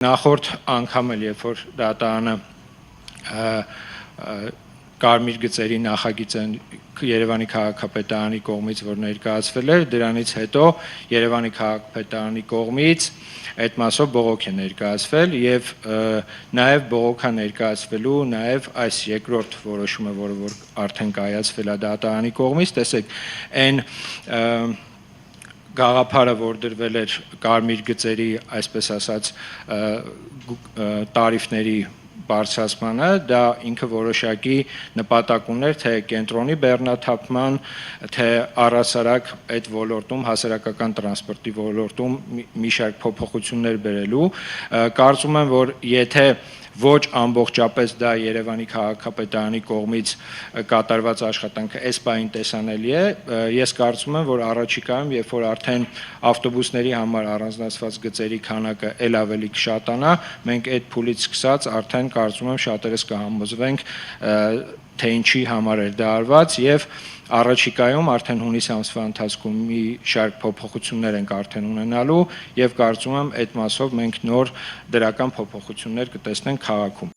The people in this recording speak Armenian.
Նախորդ անգամ էլ, երբ որ դատարանը կարմիր գծերի նախագիծը Երևանի քաղաքապետարանի կողմից որ ներկայացվել էր, դրանից հետո Երևանի քաղաքապետարանի կողմից այդ մասով բողոք է ներկայացվել եւ նաեւ բողոք է ներկայացվելու նաեւ այս երկրորդ որոշումը, որը որ արդեն կայացվել է դատարանի կողմից, տեսեք, այն գաղափարը, որ դրվել էր կարմիր գծերի, այսպես ասած, տարիֆների բարձրացմանը, դա ինքը որոշակի նպատակ ուներ թե կենտրոնի բեռնաթափման, թե առհասարակ այդ ոլորտում հասարակական տրանսպորտի ոլորտում մի շարք փոփոխություններ բերելու, կարծում եմ, որ եթե ոչ ամբողջապես դա Երևանի քաղաքապետարանի կողմից կատարված աշխատանքը այս պահին տեսանելի է, ես կարծում եմ, որ առաջիկայում, երբ որ արդեն ավտոբուսների համար առանձնացված գծերի քանակը ել ավելի կշատանա, մենք այդ փուլից սկսած արդեն կարծում եմ շատերս կհամոզվենք, թե ինչի համար էր դա արված եւ առաջիկայում արդեն հունիս ամսվա ընթացքում մի շարք փոփոխություններ ենք արդեն ունենալու եւ կարծում եմ այդ մասով մենք նոր դրական փոփոխություններ կտեսնենք քաղաքում։